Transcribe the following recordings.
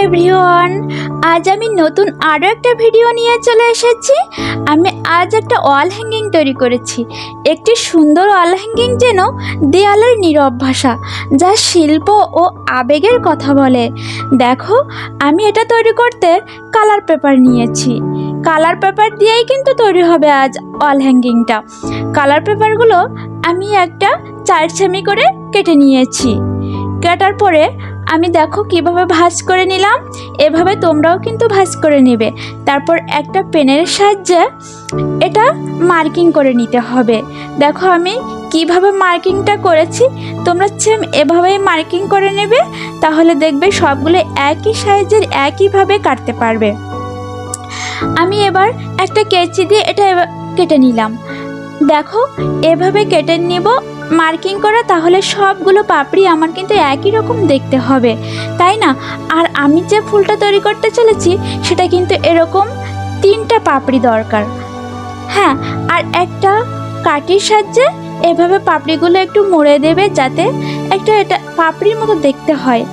Everyone, আজ আমি নতুন আরও একটা ভিডিও নিয়ে চলে এসেছি। আমি আজ একটা ওয়াল হ্যাঙ্গিং তৈরি করেছি। একটি সুন্দর ওয়াল হ্যাঙ্গিং যেন দেয়ালের নীরব ভাষা, যা শিল্প ও আবেগের কথা বলে। দেখো, আমি এটা তৈরি করতে কালার পেপার নিয়েছি। কালার পেপার দিয়েই কিন্তু তৈরি হবে আজ ওয়াল হ্যাঙ্গিংটা। কালার পেপারগুলো আমি একটা 4 সেমি করে কেটে নিয়েছি। কাটার পরে আমি দেখো কিভাবে ভাঁজ করে নিলাম। এভাবে তোমরাও কিন্তু ভাঁজ করে নেবে। তারপর একটা পেনের সাহায্যে এটা মার্কিং করে নিতে হবে। দেখো আমি কিভাবে মার্কিংটা করেছি, তোমরা সেম এভাবেই মার্কিং করে নেবে। তাহলে দেখবে সবগুলো একই সাইজের একইভাবে কাটতে পারবে। আমি এবার একটা কেচি দিয়ে এটা কেটে নিলাম। দেখো এভাবে কেটে নিব মার্কিং করা, তাহলে সবগুলো পাপড়ি আমার কিন্তু একই রকম দেখতে হবে, তাই না? আর আমি যে ফুলটা তৈরি করতে চলেছি সেটা কিন্তু এরকম 3টা পাপড়ি দরকার। হ্যাঁ, আর একটা কাঠির সাহায্যে এভাবে পাপড়িগুলো একটু মুড়ে দেবে, যাতে এটা পাপড়ির মতো দেখতে হয়।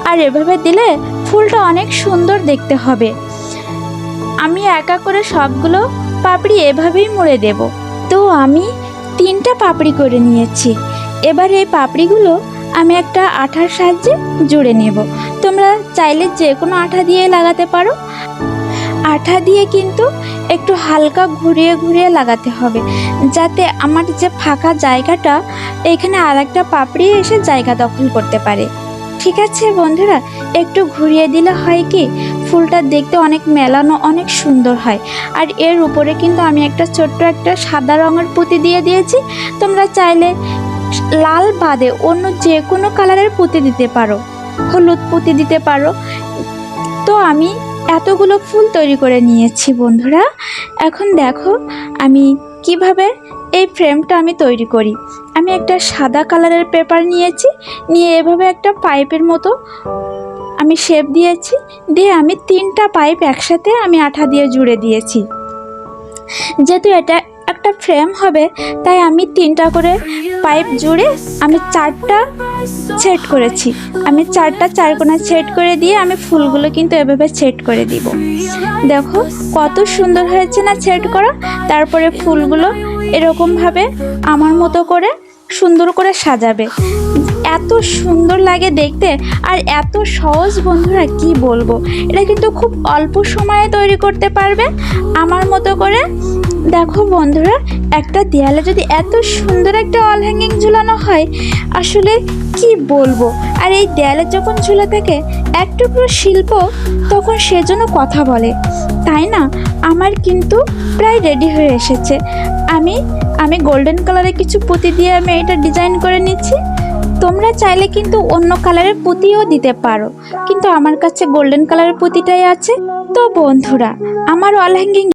আর এভাবে দিলে ফুলটা অনেক সুন্দর দেখতে হবে। আমি একা করে সবগুলো পাপড়ি এভাবেই মুড়ে দেব। তো আমি 3টা পাপড়ি করে নিয়েছি। এবার এই পাপড়িগুলো আমি একটা আঠার সাহায্যে জুড়ে নেব। তোমরা চাইলে যে কোনো আঠা দিয়ে লাগাতে পারো। আঠা দিয়ে কিন্তু একটু হালকা ঘুরিয়ে ঘুরিয়ে লাগাতে হবে, যাতে আমার যে ফাঁকা জায়গাটা এখানে আরেকটা পাপড়ি এসে জায়গা দখল করতে পারে। ঠিক আছে বন্ধুরা, একটু ঘুরিয়ে দিলে হয় কি, ফুলটা দেখতে অনেক মেলানো, অনেক সুন্দর হয়। আর এর উপরে কিন্তু আমি একটা ছোট্ট একটা সাদা রঙের পুঁতি দিয়ে দিয়েছি। তোমরা চাইলে লাল বাদে অন্য যে কোনো কালারের পুঁতি দিতে পারো, হলুদ পুঁতি দিতে পারো। তো আমি এতগুলো ফুল তৈরি করে নিয়েছি বন্ধুরা। এখন দেখো আমি কিভাবে এই ফ্রেমটা আমি তৈরি করি। আমি একটা সাদা কালারের পেপার নিয়েছি, নিয়ে এভাবে একটা পাইপের মতো আমি শেপ দিয়েছি। দিয়ে আমি 3টা পাইপ একসাথে আমি আঠা দিয়ে জুড়ে দিয়েছি। যেহেতু এটা একটা ফ্রেম হবে, তাই আমি 3টা করে পাইপ জুড়ে আমি 4টা সেট করেছি। আমি 4টা 4 কোণা সেট করে দিয়ে আমি ফুলগুলো কিন্তু এভাবে সেট করে দিব। দেখো কত সুন্দর হয়েছে না সেট করা। তারপরে ফুলগুলো এরকমভাবে আমার মতো করে সুন্দর করে সাজাবে। এত সুন্দর লাগে দেখতে, আর এত সহজ বন্ধুরা, কি বলবো। এটা কিন্তু খুব অল্প সময়ে তৈরি করতে পারবে আমার মতো করে। দেখো বন্ধুরা, একটা দেয়ালে যদি এত সুন্দর একটা ওয়াল হ্যাঙ্গিং ঝুলানো হয়, আসলে কি বলবো। আর এই দেয়ালে যখন ঝুলে থাকে এক টুকরো শিল্প, তখন সেজন্য কথা বলে, তাই না? আমার কিন্তু প্রায় রেডি হয়ে এসেছে। আমি গোল্ডেন কালারের কিছু পুঁতি দিয়ে আমি এটা ডিজাইন করে নিচ্ছি। তোমরা চাইলে কিন্তু অন্য কালারের পুঁতিও দিতে পারো, কিন্তু আমার কাছে গোল্ডেন কালারের পুঁতিটাই আছে। তো বন্ধুরা, আমার ওয়াল হ্যাঙ্গিং